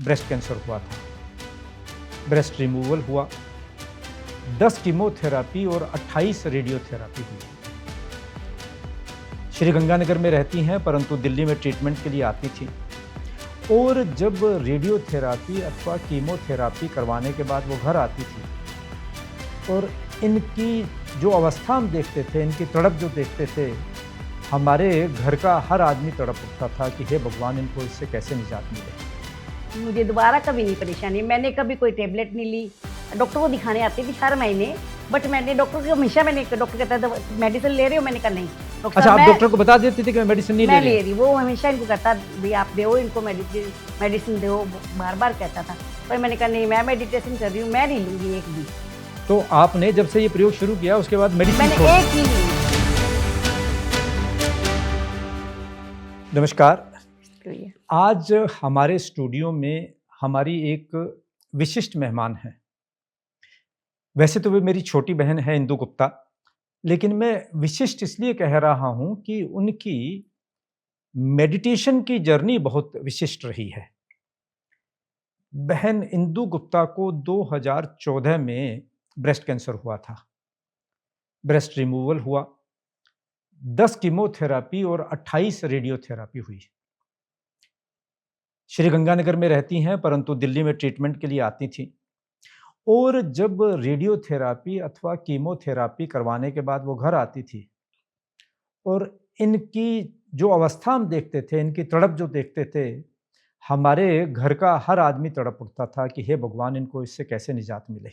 Breast cancer हुआ था। Breast removal हुआ, 10 कीमोथेरापी और 28 रेडियोथेरापी हुई। श्री गंगानगर में रहती हैं परंतु दिल्ली में ट्रीटमेंट के लिए आती थी। और जब रेडियोथेरापी अथवा कीमोथेरापी करवाने के बाद वो घर आती थी और इनकी जो अवस्था हम देखते थे, इनकी तड़प जो देखते थे, हमारे घर का हर आदमी तड़प उठता था कि हे भगवान, इनको इससे कैसे निजात मिले। मुझे दोबारा कभी नहीं परेशानी, मैंने कभी कोई टेबलेट नहीं ली। डॉक्टर को दिखाने आती थी हर महीने, बट मैंने डॉक्टर को हमेशा डॉक्टर कहता था मेडिसिन ले रहे हो, मैंने कहा नहीं डॉक्टर। अच्छा, आप डॉक्टर को बता देती थी कि मैं मेडिसिन नहीं ले रही। वो हमेशा इनको कहता भाई आप दो इनको मेडिसिन दो, बार बार कहता था। पर मैंने कहा नहीं, मैं मेडिटेशन कर रही हूँ, मैं नहीं लूँगी एक भी। तो आपने जब से ये प्रयोग शुरू किया उसके बाद मेडिसिन मैंने एक ही ली। नमस्कार, आज हमारे स्टूडियो में हमारी एक विशिष्ट मेहमान है। वैसे तो वे मेरी छोटी बहन है इंदु गुप्ता, लेकिन मैं विशिष्ट इसलिए कह रहा हूं कि उनकी मेडिटेशन की जर्नी बहुत विशिष्ट रही है। बहन इंदु गुप्ता को 2014 में ब्रेस्ट कैंसर हुआ था। ब्रेस्ट रिमूवल हुआ, 10 कीमोथेरापी और 28 रेडियोथेरापी हुई। श्री गंगानगर में रहती हैं परंतु दिल्ली में ट्रीटमेंट के लिए आती थी। और जब रेडियोथेरापी अथवा कीमोथेरापी करवाने के बाद वो घर आती थी और इनकी जो अवस्था हम देखते थे, इनकी तड़प जो देखते थे, हमारे घर का हर आदमी तड़प उठता था कि हे भगवान, इनको इससे कैसे निजात मिले।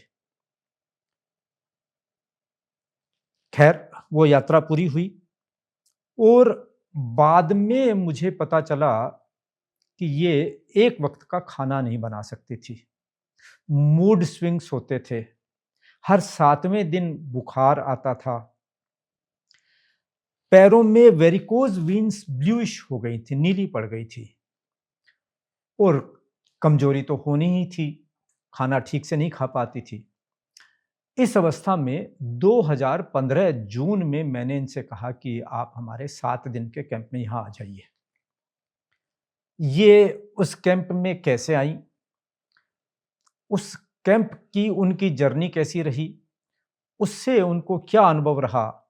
खैर, वो यात्रा पूरी हुई और बाद में मुझे पता चला कि ये एक वक्त का खाना नहीं बना सकती थी। मूड स्विंग्स होते थे, हर 7वें दिन बुखार आता था, पैरों में वेरिकोज वीन्स ब्लूइश हो गई थी, नीली पड़ गई थी, और कमजोरी तो होनी ही थी, खाना ठीक से नहीं खा पाती थी। इस अवस्था में 2015 जून में मैंने इनसे कहा कि आप हमारे 7 दिन के कैंप में यहां आ जाइए। ये उस कैंप में कैसे आई, उस कैंप की उनकी जर्नी कैसी रही, उससे उनको क्या अनुभव रहा,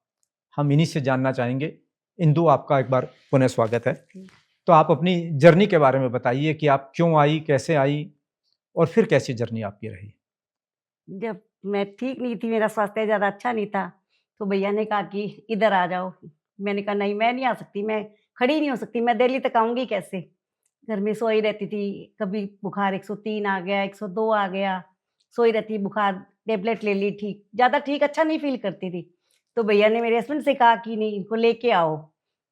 हम इन्हीं से जानना चाहेंगे। इंदु, आपका एक बार पुनः स्वागत है। तो आप अपनी जर्नी के बारे में बताइए कि आप क्यों आई, कैसे आई और फिर कैसी जर्नी आपकी रही। जब मैं ठीक नहीं थी, मेरा स्वास्थ्य ज़्यादा अच्छा नहीं था, तो भैया ने कहा कि इधर आ जाओ। मैंने कहा नहीं, मैं नहीं आ सकती, मैं खड़ी नहीं हो सकती, मैं दिल्ली तक आऊँगी कैसे। घर में सोई रहती थी, कभी बुखार 103 आ गया, 102 आ गया, सोई रहती, बुखार टेबलेट ले ली, ठीक ज़्यादा ठीक अच्छा नहीं फील करती थी। तो भैया ने मेरे हस्बैंड से कहा कि नहीं, इनको लेके आओ।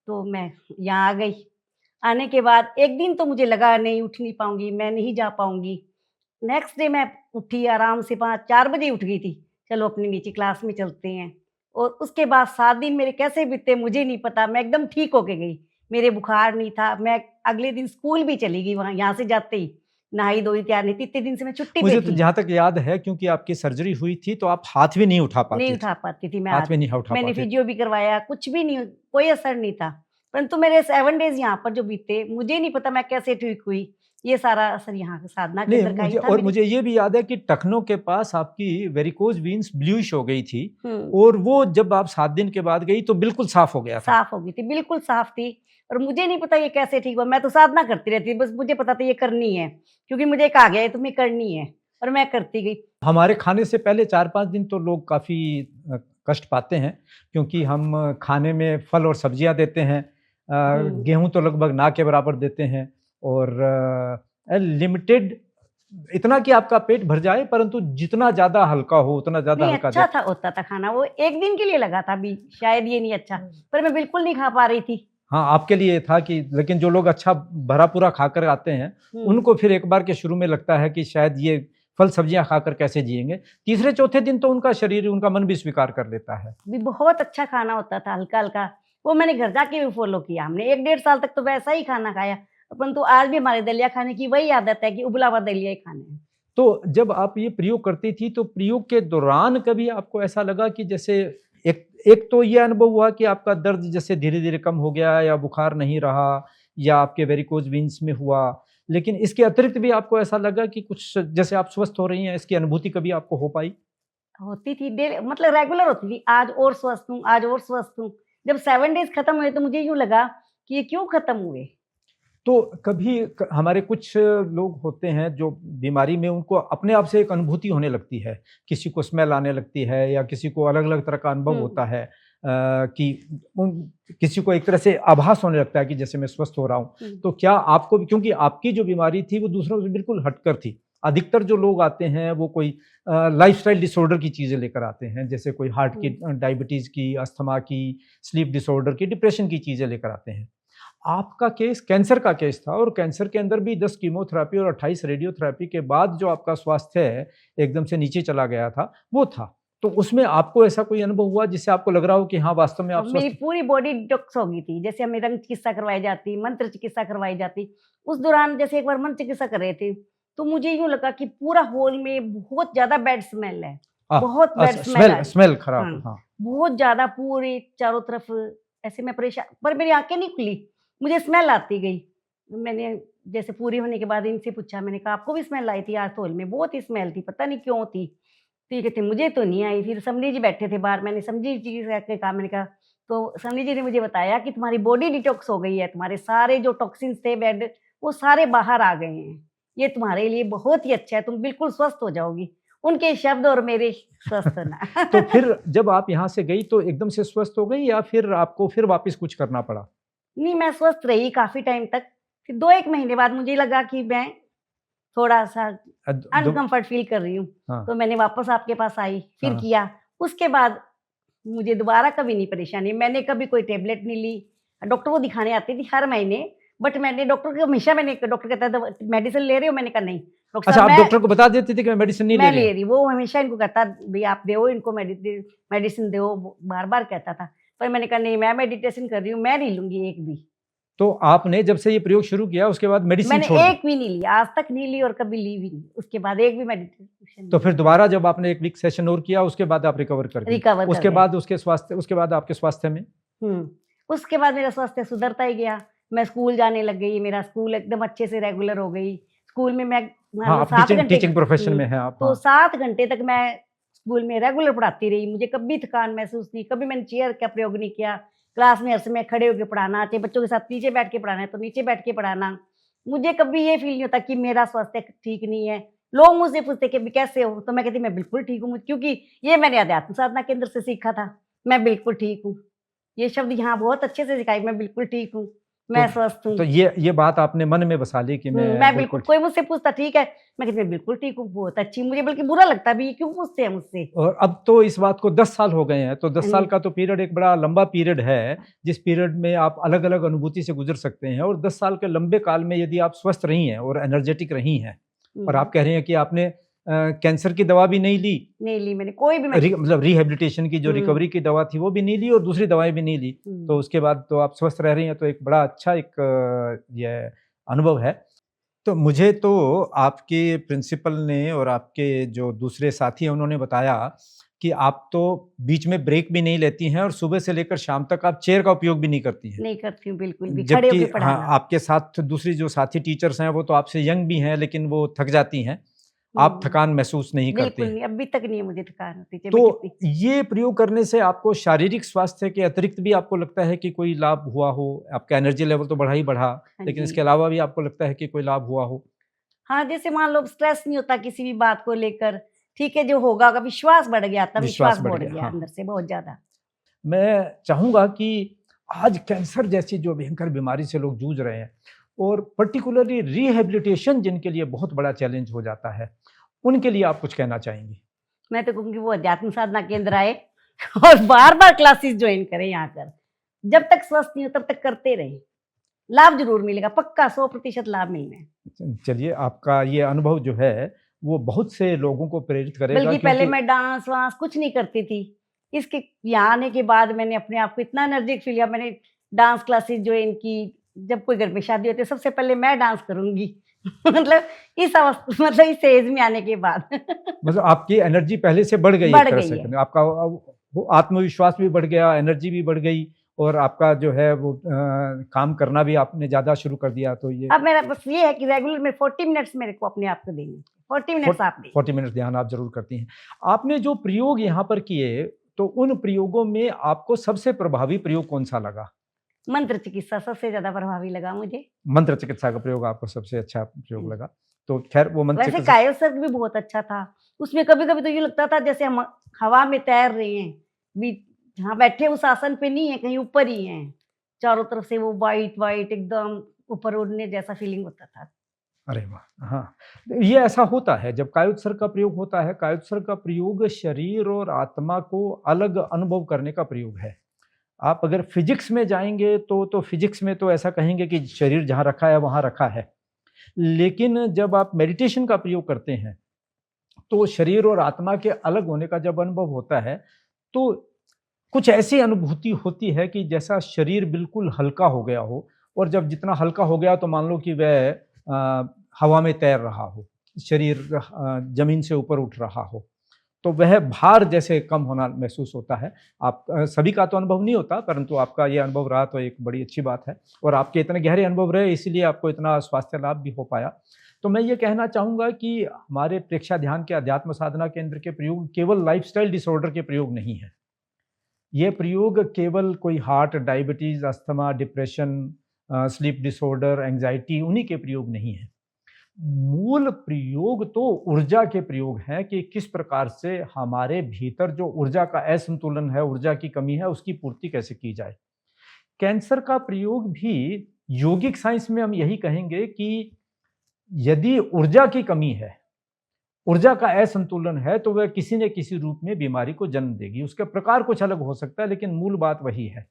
तो मैं यहाँ आ गई। आने के बाद एक दिन तो मुझे लगा नहीं, उठ नहीं पाऊँगी, मैं नहीं जा पाऊँगी। नेक्स्ट डे मैं उठी आराम से, 5-4 बजे उठ गई थी, चलो अपनी नीचे क्लास में चलते हैं। और उसके बाद 7 दिन मेरे कैसे बीते मुझे नहीं पता, मैं एकदम ठीक होके गई। मेरे बुखार नहीं था, मैं अगले दिन स्कूल भी चली गई, वहाँ यहाँ से जाते ही नहाई धोई तैयार नहीं थी, इतने दिन से मैं छुट्टी पे मुझे तो थी। जहां तक याद है, क्योंकि आपकी सर्जरी हुई थी तो आप हाथ भी नहीं उठा पाती नहीं थी। उठा पाती थी मैं हाथ हाथ। में नहीं उठा मैंने पाते थे। फिजियो भी करवाया, कुछ भी नहीं, कोई असर नहीं था। परंतु मेरे 7 डेज़ यहाँ पर जो बीते, मुझे नहीं पता मैं कैसे ठीक हुई। ये सारा असर यहाँ के साधना नहीं, केंद्र का ही मुझे था और मेरे। मुझे ये भी याद है कि टखनों के पास आपकी वेरिकोज वीन्स ब्लूइश हो गई थी हुँ। और वो जब आप 7 दिन के बाद गई तो बिल्कुल साफ हो गया था। साफ हो गई थी, बिल्कुल साफ थी। और मुझे नहीं पता ये कैसे ठीक हुआ, मैं तो साधना करती रहती थी, बस मुझे पता था ये करनी है, क्योंकि मुझे एक आ गया ये तुम्हें करनी है, और मैं करती गई। हमारे खाने से पहले 4-5 दिन तो लोग काफ़ी कष्ट पाते हैं, क्योंकि हम खाने में फल और सब्जियां देते हैं, गेहूं तो लगभग ना के बराबर देते हैं, और लिमिटेड, इतना कि आपका पेट भर जाए, परंतु जितना ज़्यादा हल्का हो उतना ज़्यादा नहीं हल्का अच्छा दे। था, होता था खाना, वो एक दिन के लिए लगा था अभी, शायद ये नहीं अच्छा, पर मैं बिल्कुल नहीं खा पा रही थी। हाँ, आपके लिए था कि, लेकिन जो लोग अच्छा भरा पूरा खाकर आते हैं उनको फिर एक बार के शुरू में लगता है कि शायद ये फल सब्जियां खाकर कैसे जिएंगे। तीसरे चौथे दिन तो उनका शरीर, उनका मन भी स्वीकार कर लेता है। भी बहुत अच्छा खाना होता था, हल्का-हल्का। वो मैंने घर जाके भी फ़ॉलो किया हमने, 1 डेढ़ साल तक तो वैसा ही खाना खाया। परंतु आज भी हमारे दलिया खाने की वही आदत है कि उबला हुआ दलिया ही खाना है। तो जब आप ये प्रयोग करती थी तो प्रयोग के दौरान कभी आपको ऐसा लगा कि जैसे एक एक तो ये अनुभव हुआ कि आपका दर्द जैसे धीरे-धीरे कम हो गया, या बुखार नहीं रहा, या आपके वेरिकोज वीन्स में हुआ, लेकिन इसके अतिरिक्त भी आपको ऐसा लगा कि कुछ जैसे आप स्वस्थ हो रही हैं, इसकी अनुभूति कभी आपको हो पाई? होती थी डेली, मतलब रेगुलर होती थी, आज और स्वस्थ हूँ, आज और स्वस्थ हूँ। जब 7 डेज़ खत्म हुए तो मुझे यूँ लगा कि ये क्यों खत्म हुए? तो कभी हमारे कुछ लोग होते हैं जो बीमारी में उनको अपने आप से एक अनुभूति होने लगती है, किसी को स्मेल आने लगती है या किसी को अलग अलग तरह का अनुभव हुँ, होता है, कि किसी को एक तरह से आभास होने लगता है कि जैसे मैं स्वस्थ हो रहा हूँ। हुँ, तो क्या आपको भी, क्योंकि आपकी जो बीमारी थी वो दूसरों से बिल्कुल हटकर थी, अधिकतर जो लोग आते हैं वो कोई लाइफस्टाइल डिसऑर्डर की चीज़ें लेकर आते हैं, जैसे कोई हार्ट की, हुँ। डायबिटीज़ की, अस्थमा की, स्लीप डिसऑर्डर की, डिप्रेशन की चीज़ें लेकर आते हैं। आपका केस कैंसर का केस था और कैंसर के अंदर भी 10 कीमोथेरेपी और 28 रेडियोथेरेपी के बाद जो आपका स्वास्थ्य है एकदम से नीचे चला गया था, वो था। तो उसमें आपको ऐसा कोई अनुभव हुआ जिससे आपको लग रहा हो कि हाँ, वास्तव में आप अब मेरी स्वस्थ। पूरी बॉडी डिटॉक्स हो गई थी। जैसे हमें रंग चिकित्सा करवाई जाती, मंत्र चिकित्सा करवाई जाती। उस दौरान जैसे एक बार मंत्र चिकित्सा कर रहे थे, तो मुझे यूँ लगा कि पूरा हॉल में बहुत ज़्यादा बैड स्मेल है, बहुत बैड स्मेल आ स्मेल रही। स्मेल खराब है, हाँ, हाँ। बहुत ज़्यादा पूरे चारों तरफ ऐसे मैं परेशान, पर मेरी आँखें नहीं खुली, मुझे स्मेल आती गई। मैंने जैसे पूरी होने के बाद इनसे पूछा, मैंने कहा आपको भी स्मेल आई थी आज तो हॉल में? बहुत ही स्मेल थी, पता नहीं क्यों थी? तो ये कहते मुझे तो नहीं आई। फिर समधी जी बैठे थे बाहर, मैंने समधी जी से आके कहा, मैंने कहा, तो समधी जी ने मुझे बताया कि तुम्हारी बॉडी डिटॉक्स हो गई है, तुम्हारे सारे जो टॉक्सिन्स थे बैड, वो सारे बाहर आ गए हैं। ये तुम्हारे लिए बहुत ही अच्छा है, तुम बिल्कुल स्वस्थ हो जाओगी। उनके शब्द और मेरे स्वस्थ तो होना। फिर जब आप यहाँ से गई तो एकदम से स्वस्थ हो गई या फिर आपको फिर वापस कुछ करना पड़ा? नहीं, मैं स्वस्थ रही काफ़ी टाइम तक। फिर 2-1 महीने बाद मुझे लगा कि मैं थोड़ा-सा अ, द दो अनकम्फर्ट फ़ील कर रही हूँ, हाँ, तो मैंने वापस आपके पास आई, फिर हाँ। किया। उसके बाद मुझे दोबारा कभी नहीं परेशानी, मैंने कभी कोई टैबलेट नहीं ली। डॉक्टर को दिखाने आती थी हर महीने, बट मैंने डॉक्टर को हमेशा, मैंने डॉक्टर कहता था मेडिसिन ले रहे हो? मैंने कहा नहीं, डॉक्टर अच्छा, साहब आप डॉक्टर को बता देती थी कि मैं मेडिसिन नहीं ले मैं रही ले हूँ? रही। वो हमेशा इनको कहता, भई आप दो इनको मेडिसिन दो, बार-बार कहता था। पर मैंने कहा नहीं, मैं मेडिटेशन कर रही हूँ, मैं नहीं लूँगी एक भी। तो आपने जब से ये प्रयोग शुरू किया उसके बाद मेडिसिन मैंने छोड़ दी? एक भी नहीं ली, आज तक नहीं ली और कभी ली भी नहीं। उसके बाद एक भी मेडिटेशन तो नहीं फिर की, दोबारा जब आपने 1 वीक सेशन और किया उसके बाद आप रिकवर कर गई। रिकवर कर उसके गए। बाद उसके बाद आपके स्वास्थ्य में? हुँ। उसके बाद मेरा स्वास्थ्य सुधरता ही गया। मैं स्कूल जाने लग गई, मेरा स्कूल एकदम अच्छे से रेगुलर हो गई। स्कूल में मैं मान हाँ, लो आप 7 घंटे टीचिंग प्रोफ़ेशन हुँ, में हैं आप, तो हाँ। 7 घंटे तक मैं स्कूल में रेगुलर पढ़ाती रही। मुझे कभी थकान महसूस नहीं, कभी मैंने चेयर का प्रयोग नहीं किया। क्लास में हर समय खड़े होके पढ़ाना, चाहे बच्चों के साथ नीचे बैठ के पढ़ाना है, तो नीचे बैठ के पढ़ाना। मुझे कभी ये फ़ील नहीं होता कि मेरा स्वास्थ्य ठीक नहीं है। लोग मुझसे पूछते कि, "भी कैसे हो?" तो मैं कहती मैं बिल्कुल ठीक हूँ, क्योंकि ये मैंने अध्यात्म साधना केंद्र से सीखा था। मैं बिल्कुल ठीक हूँ। ये शब्द यहाँ बहुत अच्छे से सिखाई, मैं बिल्कुल ठीक हूँ, तो मैं स्वस्थ हूँ। ये बात आपने मन में बसा ली कि मैं मैं बिल्कुल, बिल्कुल कोई मुझसे पूछता ठीक है? मैं कहती मैं बिल्कुल ठीक हूँ, बहुत अच्छी, मुझे बल्कि बुरा लगता भी, ये क्यों पूछते हैं मुझसे? और अब तो इस बात को 10 साल हो गए हैं, तो 10 साल हुँ, का तो पीरियड एक बड़ा लंबा पीरियड है, जिस पीरियड में आप अलग-अलग अनुभूति से गुज़र सकते हैं और 10 साल के लंबे काल में यदि आप स्वस्थ रही हैं और एनर्जेटिक रही हैं और हुँ, आप कह रही हैं कि आपने कैंसर की दवा भी नहीं ली, नहीं ली मैंने कोई भी मेडिसिन। मतलब रिहैबिलिटेशन की जो हुँ, रिकवरी की दवा थी वो भी नहीं ली और दूसरी दवाएँ भी नहीं ली, तो हुँ, उसके बाद तो आप स्वस्थ रह रही हैं, तो एक बड़ा अच्छा एक ये अनुभव है। तो मुझे तो आपके प्रिंसिपल ने और आपके जो दूसरे साथी हैं उन्होंने बताया कि आप तो बीच में ब्रेक भी नहीं लेती हैं और सुबह से लेकर शाम तक आप चेयर का उपयोग भी नहीं करती हैं। नहीं करती हूँ बिल्कुल भी, खड़े जबकि होके हाँ, पढ़ाना। आपके साथ दूसरी जो साथी टीचर्स हैं वो तो आपसे यंग भी हैं लेकिन वो थक जाती हैं। आप हुँ, थकान महसूस नहीं करते बिल्कुल हैं। नहीं, अभी तक नहीं है मुझे थकान होती, चाहे तो मैं कितनी। ये प्रयोग करने से आपको शारीरिक स्वास्थ्य के अतिरिक्त भी आपको लगता है कि कोई लाभ हुआ हो? आपका एनर्जी लेवल तो बढ़ा ही बढ़ा, हाँ लेकिन जी। इसके अलावा भी आपको लगता है कि कोई लाभ हुआ हो? हाँ, जैसे मान लो स्ट्रेस नहीं होता किसी भी बात को लेकर, ठीक है, जो होगा होगा, विश्वास बढ़ गया, विश्वास आत्मविश्वास बढ़ बढ़ गया, गया हाँ। अंदर से बहुत ज़्यादा। मैं चाहूँगा कि आज कैंसर जैसी जो भयंकर बीमारी से लोग जूझ रहे हैं और पर्टिकुलरली रिहैबिलिटेशन जिनके लिए बहुत बड़ा चैलेंज हो जाता है, उनके लिए आप कुछ कहना चाहेंगी? मैं तो कहूँगी वो अध्यात्म साधना केंद्र आए और बार-बार क्लासेस जॉइन करें यहाँ कर। जब तक स्वस्थ नहीं हो तब तक करते रहें। लाभ ज़रूर मिलेगा, पक्का 100% लाभ मिलना है। चलिए, आपका ये अनुभव जो है, वो बहुत से लोगों को प्रेरित करेगा बल्कि पहले क्योंकि मैं डांस-वांस कुछ नहीं करती थी। इसके यहाँ आने के बाद मैंने अपने आप को इतना एनर्जिक फ़ील किया, मैंने डांस क्लासेस जॉइन की। जब कोई घर में शादी होती है सबसे पहले मैं डांस करूँगी। मतलब मतलब इस एज में आने के बाद मतलब आपकी एनर्जी पहले से बढ़ गई एक बढ़ तरह गई से। है। आपका वो आत्मविश्वास भी बढ़ गया, एनर्जी भी बढ़ गई और आपका जो है वो काम करना भी आपने ज़्यादा शुरू कर दिया, तो ये अब मेरा बस ये है कि रेगुलर में 40 मिनट्स मेरे को अपने आप को देने, 40 मिनट्स आप दें। 40 मिनट ध्यान आप ज़रूर करती हैं। आपने जो प्रयोग यहाँ पर किए, तो उन प्रयोगों में आपको सबसे प्रभावी प्रयोग कौन-सा लगा? मंत्र चिकित्सा सबसे ज़्यादा प्रभावी लगा मुझे। मंत्र चिकित्सा का प्रयोग आपको सबसे अच्छा प्रयोग हुँ। लगा। तो ख़ैर वो मंत्र वैसे चिकित्सा कायोसर्ग भी बहुत अच्छा था। उसमें कभी-कभी तो यूँ लगता था जैसे हम हवा में तैर रहे हैं। बी जहाँ बैठे उस आसन पे नहीं है, कहीं ऊपर ही हैं। चारों तरफ से वो व्हाइट-व्हाइट एकदम ऊपर उड़ने जैसा फीलिंग होता था। अरे वाह! हाँ, तो ये ऐसा होता है जब कायोत्सर्ग का प्रयोग होता है, कायोत्सर्ग का प्रयोग शरीर और आत्मा को अलग अनुभव करने का प्रयोग है। आप अगर फ़िज़िक्स में जाएँगे तो फ़िज़िक्स में तो ऐसा कहेंगे कि शरीर जहाँ रखा है, वहाँ रखा है। लेकिन जब आप मेडिटेशन का प्रयोग करते हैं, तो शरीर और आत्मा के अलग होने का जब अनुभव होता है, तो कुछ ऐसी अनुभूति होती है कि जैसा शरीर बिल्कुल हल्का हो गया हो, और जब जितना हल्का हो गया तो मान लो कि वह हवा में तैर रहा हो, शरीर ज़मीन से ऊपर उठ रहा हो, तो वह भार जैसे कम होना महसूस होता है। आप सभी का तो अनुभव नहीं होता, परंतु आपका ये अनुभव रहा तो एक बड़ी अच्छी बात है, और आपके इतने गहरे अनुभव रहे इसीलिए आपको इतना स्वास्थ्य लाभ भी हो पाया। तो मैं ये कहना चाहूँगा कि हमारे प्रेक्षा ध्यान के अध्यात्म साधना केंद्र के प्रयोग केवल लाइफ़स्टाइल डिसऑर्डर के प्रयोग नहीं हैं। ये प्रयोग केवल कोई heart, diabetes, asthma, depression, sleep disorder, anxiety उन्हीं के प्रयोग नहीं हैं। मूल प्रयोग तो ऊर्जा के प्रयोग हैं कि किस प्रकार से हमारे भीतर जो ऊर्जा का असंतुलन है, ऊर्जा की कमी है, उसकी पूर्ति कैसे की जाए। कैंसर का प्रयोग भी योगिक साइंस में हम यही कहेंगे कि यदि ऊर्जा की कमी है, ऊर्जा का असंतुलन है, तो वह किसी न किसी रूप में बीमारी को जन्म देगी। उसका प्रकार कुछ अलग हो सकता है, लेकिन मूल बात वही है।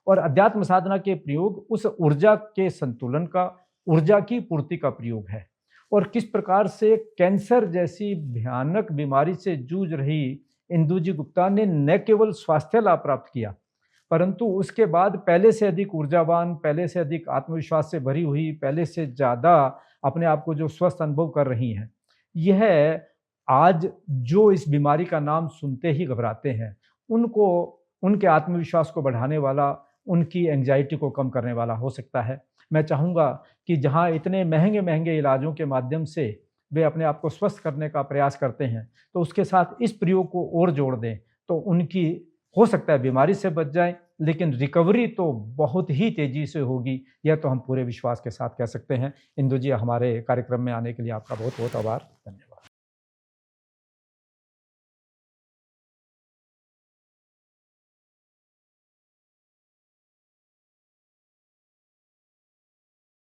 और अध्यात्म साधना के प्रयोग उस ऊर्जा के संतुलन का, ऊर्जा की पूर्ति का प्रयोग है। और किस प्रकार से कैंसर जैसी भयानक बीमारी से जूझ रही इंदु जी गुप्ता ने न केवल स्वास्थ्य लाभ प्राप्त किया, परंतु उसके बाद पहले से अधिक ऊर्जावान, पहले से अधिक आत्मविश्वास से भरी हुई, पहले से ज़्यादा अपने आप को जो स्वस्थ अनुभव कर रही हैं। यह आज जो इस बीमारी का नाम सुनते ही घबराते हैं, उनको उनके आत्मविश्वास को बढ़ाने वाला, उनकी एंग्ज़ायटी को कम करने वाला हो सकता है। मैं चाहूँगा कि जहाँ इतने महँगे-महँगे इलाजों के माध्यम से वे अपने आप को स्वस्थ करने का प्रयास करते हैं, तो उसके साथ इस प्रयोग को और जोड़ दें, तो उनकी हो सकता है बीमारी से बच जाएँ, लेकिन रिकवरी तो बहुत ही तेज़ी से होगी, यह तो हम पूरे विश्वास के साथ कह सकते हैं। इंदु जी, हमारे कार्यक्रम में आने के लिए आपका बहुत-बहुत आभार। धन्यवाद।